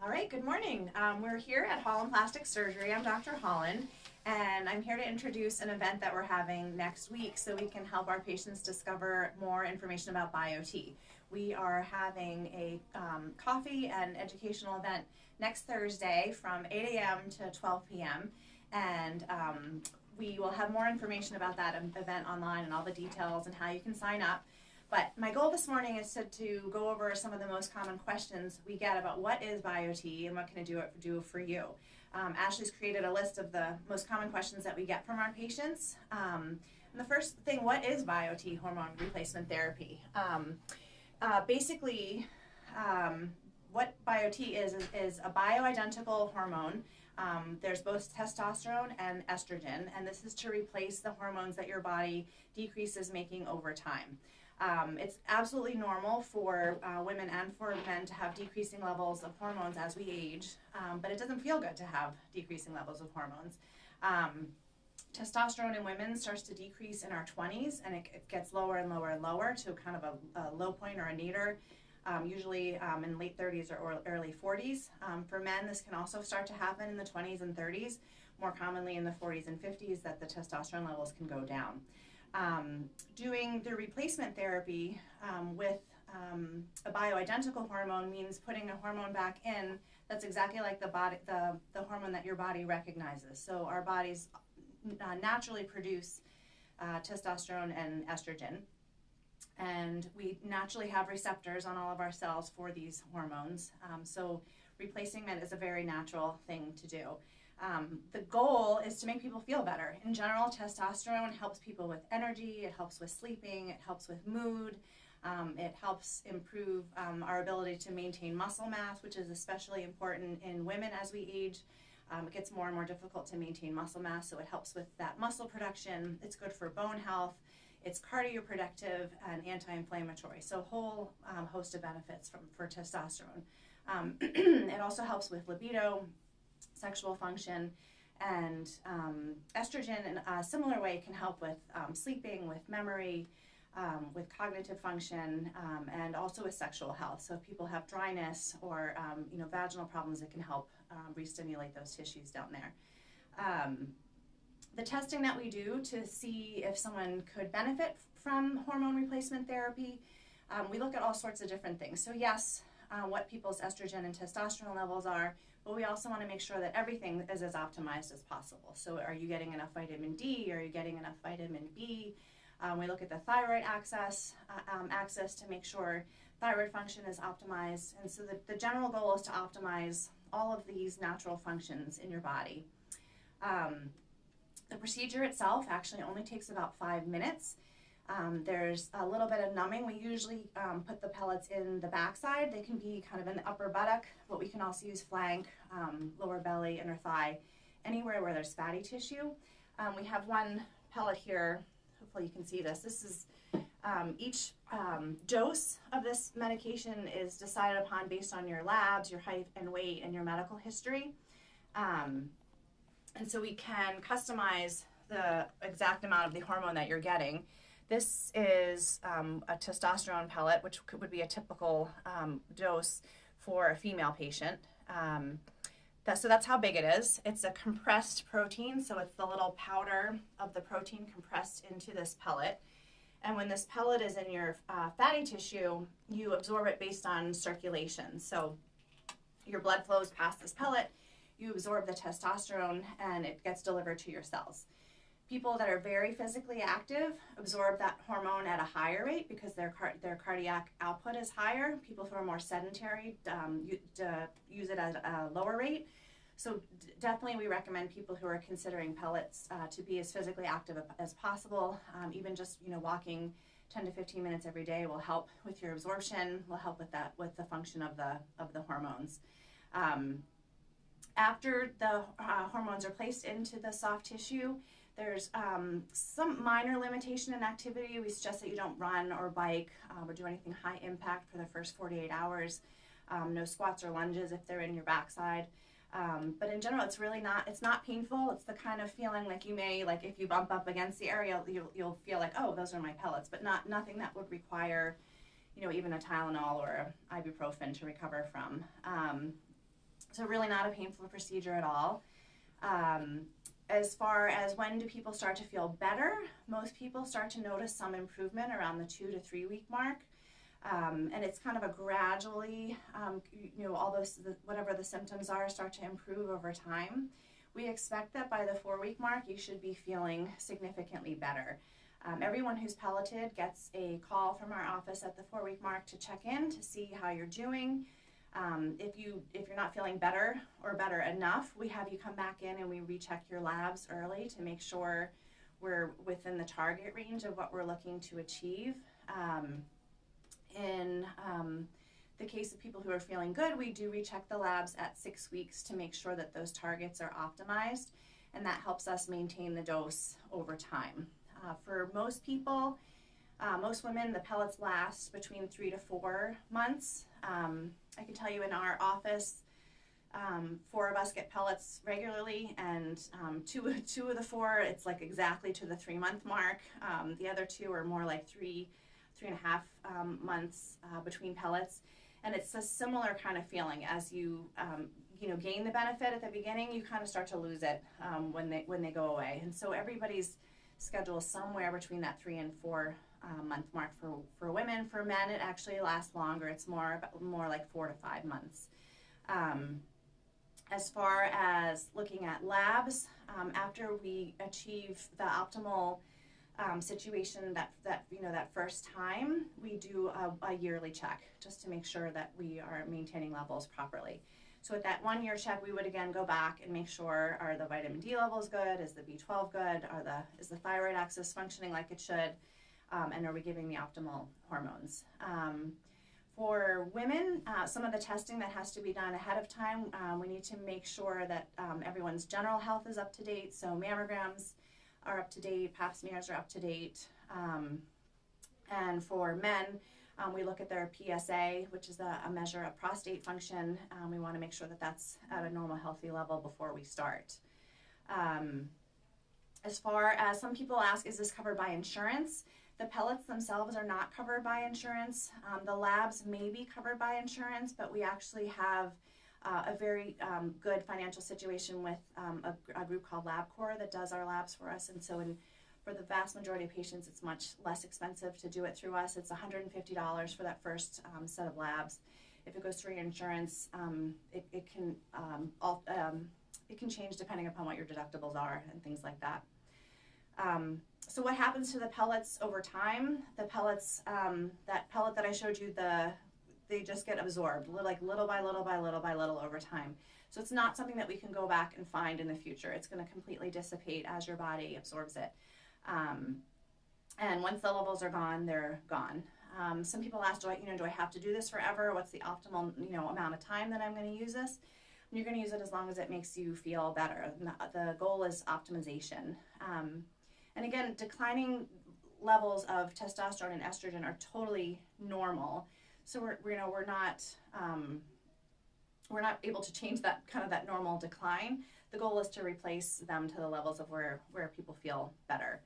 All right, good morning. We're here at Holland Plastic Surgery. I'm Dr. Holland, and I'm here to introduce an event that we're having next week so we can help our patients discover more information about BioTE. We are having a coffee and educational event next Thursday from 8 a.m. to 12 p.m. and we will have more information about that event online and all the details and how you can sign up. But my goal this morning is to go over some of the most common questions we get about what is BioTE and what can it do for you. Ashley's created a list of the most common questions that we get from our patients. And the first thing, what is BioTE hormone replacement therapy? Basically, what BioTE is a bioidentical hormone. There's both testosterone and estrogen, and this is to replace the hormones that your body decreases making over time. It's absolutely normal for women and for men to have decreasing levels of hormones as we age, but it doesn't feel good to have decreasing levels of hormones. Testosterone in women starts to decrease in our 20s, and it gets lower and lower and lower to kind of a low point or a nadir, usually in late 30s or early 40s. For men, this can also start to happen in the 20s and 30s, more commonly in the 40s and 50s that the testosterone levels can go down. Doing the replacement therapy with a bioidentical hormone means putting a hormone back in that's exactly like the hormone that your body recognizes. So our bodies naturally produce testosterone and estrogen, and we naturally have receptors on all of our cells for these hormones. So replacing it is a very natural thing to do. The goal is to make people feel better. In general, testosterone helps people with energy, it helps with sleeping, it helps with mood, it helps improve our ability to maintain muscle mass, which is especially important in women as we age. It gets more and more difficult to maintain muscle mass, so it helps with that muscle production. It's good for bone health, it's cardioprotective and anti-inflammatory, so a whole host of benefits for testosterone. It also helps with libido, sexual function, and estrogen in a similar way can help with sleeping, with memory, with cognitive function, and also with sexual health. So if people have dryness or vaginal problems, it can help re-stimulate those tissues down there. The testing that we do to see if someone could benefit from hormone replacement therapy, we look at all sorts of different things. So yes, what people's estrogen and testosterone levels are, but we also want to make sure that everything is as optimized as possible. So are you getting enough vitamin D? Are you getting enough vitamin B? We look at the thyroid axis to make sure thyroid function is optimized. And so the general goal is to optimize all of these natural functions in your body. The procedure itself actually only takes about 5 minutes. There's a little bit of numbing. We usually put the pellets in the backside. They can be kind of in the upper buttock, but we can also use flank, lower belly, inner thigh, anywhere where there's fatty tissue. We have one pellet here. Hopefully you can see this. This is each dose of this medication is decided upon based on your labs, your height and weight, and your medical history. And so we can customize the exact amount of the hormone that you're getting. This is a testosterone pellet, which would be a typical dose for a female patient. So that's how big it is. It's a compressed protein, so it's the little powder of the protein compressed into this pellet. And when this pellet is in your fatty tissue, you absorb it based on circulation. So your blood flows past this pellet, you absorb the testosterone, and it gets delivered to your cells. People that are very physically active absorb that hormone at a higher rate because their cardiac output is higher. People who are more sedentary use it at a lower rate. So definitely we recommend people who are considering pellets to be as physically active as possible. Even just walking 10 to 15 minutes every day will help with your absorption, will help with the function of the hormones. After the hormones are placed into the soft tissue, there's some minor limitation in activity. We suggest that you don't run or bike or do anything high impact for the first 48 hours. No squats or lunges if they're in your backside. But in general, it's not painful. It's the kind of feeling like you may, like if you bump up against the area, you'll feel like, oh, those are my pellets, but nothing that would require, even a Tylenol or ibuprofen to recover from. So really not a painful procedure at all. As far as when do people start to feel better, most people start to notice some improvement around the 2 to 3 week mark. And it's kind of a gradually, all those, whatever the symptoms are, start to improve over time. We expect that by the 4 week mark, you should be feeling significantly better. Everyone who's pelleted gets a call from our office at the 4 week mark to check in to see how you're doing. If you're not feeling better or better enough, we have you come back in and we recheck your labs early to make sure we're within the target range of what we're looking to achieve. In the case of people who are feeling good, we do recheck the labs at 6 weeks to make sure that those targets are optimized, and that helps us maintain the dose over time. For most people, most women, the pellets last between 3 to 4 months. I can tell you in our office, 4 of us get pellets regularly, and two of the 4, it's like exactly to the 3-month mark. The other 2 are more like 3.5 months between pellets, and it's a similar kind of feeling. As you gain the benefit at the beginning, you kind of start to lose it when they go away. And so everybody's schedule is somewhere between that 3 and 4 month mark for women. For men, it actually lasts longer. It's more like 4 to 5 months. As far as looking at labs, after we achieve the optimal situation that first time, we do a yearly check just to make sure that we are maintaining levels properly. So at that 1 year check, we would again go back and make sure, are the vitamin D levels good? Is the B12 good? Is the thyroid axis functioning like it should? And are we giving the optimal hormones? For women, some of the testing that has to be done ahead of time, we need to make sure that everyone's general health is up to date. So mammograms are up to date, pap smears are up to date. And for men, we look at their PSA, which is a measure of prostate function. We want to make sure that that's at a normal, healthy level before we start. As far as some people ask, is this covered by insurance? The pellets themselves are not covered by insurance. The labs may be covered by insurance, but we actually have a very good financial situation with a group called LabCorp that does our labs for us. And so for the vast majority of patients, it's much less expensive to do it through us. It's $150 for that first set of labs. If it goes through your insurance, it can change depending upon what your deductibles are and things like that. So what happens to the pellets over time? The pellets, that pellet that I showed you, they just get absorbed, like little by little by little by little over time. So it's not something that we can go back and find in the future. It's going to completely dissipate as your body absorbs it. And once the levels are gone, they're gone. Some people ask, do I have to do this forever? What's the optimal, amount of time that I'm going to use this? And you're going to use it as long as it makes you feel better. The goal is optimization. And again, declining levels of testosterone and estrogen are totally normal. So we're not able to change that that normal decline. The goal is to replace them to the levels of where people feel better.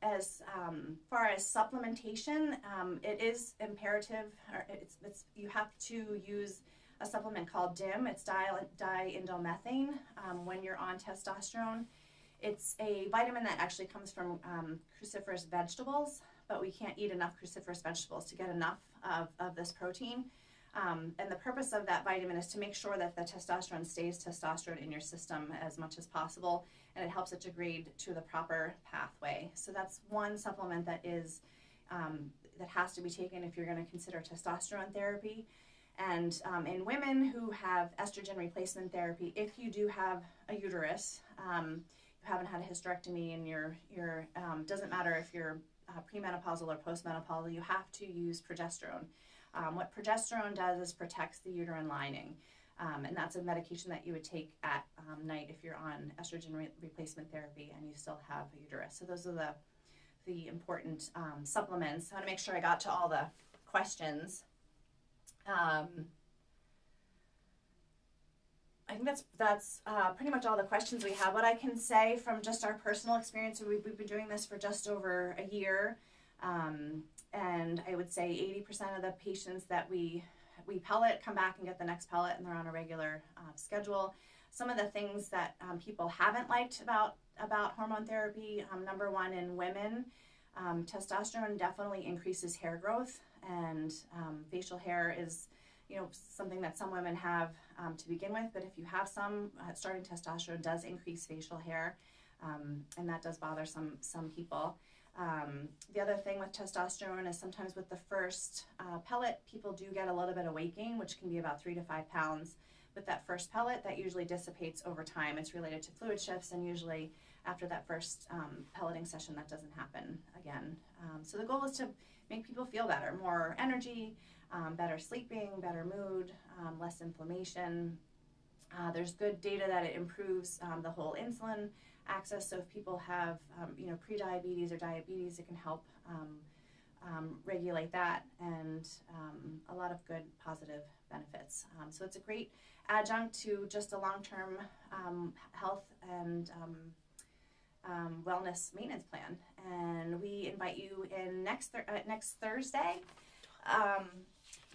As far as supplementation, it is imperative. You have to use a supplement called DIM. It's diindolylmethane when you're on testosterone. It's a vitamin that actually comes from cruciferous vegetables, but we can't eat enough cruciferous vegetables to get enough of this protein. And the purpose of that vitamin is to make sure that the testosterone stays testosterone in your system as much as possible, and it helps it degrade to the proper pathway. So that's one supplement that is that has to be taken if you're going to consider testosterone therapy. And in women who have estrogen replacement therapy, if you do have a uterus, you haven't had a hysterectomy, and your doesn't matter if you're premenopausal or postmenopausal, you have to use progesterone. What progesterone does is protects the uterine lining, and that's a medication that you would take at night if you're on estrogen replacement therapy and you still have a uterus. So those are the important supplements. I want to make sure I got to all the questions. I think that's pretty much all the questions we have. What I can say from just our personal experience, we've been doing this for just over a year, and I would say 80% of the patients that we we pellet, come back and get the next pellet, and they're on a regular schedule. Some of the things that people haven't liked about hormone therapy, number one, in women, testosterone definitely increases hair growth, and facial hair is, something that some women have to begin with, but if you have some, starting testosterone does increase facial hair, and that does bother some people. The other thing with testosterone is sometimes with the first pellet, people do get a little bit of weight gain, which can be about 3 to 5 pounds. With that first pellet, that usually dissipates over time. It's related to fluid shifts, and usually after that first pelleting session, that doesn't happen again. So the goal is to make people feel better, more energy, better sleeping, better mood, less inflammation. There's good data that it improves the whole insulin axis. So if people have, pre-diabetes or diabetes, it can help regulate that, and a lot of good positive benefits. So it's a great adjunct to just a long-term health and wellness maintenance plan. And we invite you in next Thursday,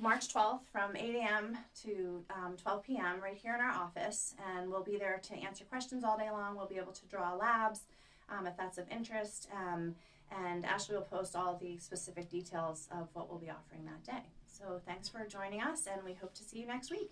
March 12th, from 8 a.m. to 12 p.m. right here in our office, and we'll be there to answer questions all day long. We'll be able to draw labs if that's of interest, and Ashley will post all the specific details of what we'll be offering that day. So thanks for joining us, and we hope to see you next week.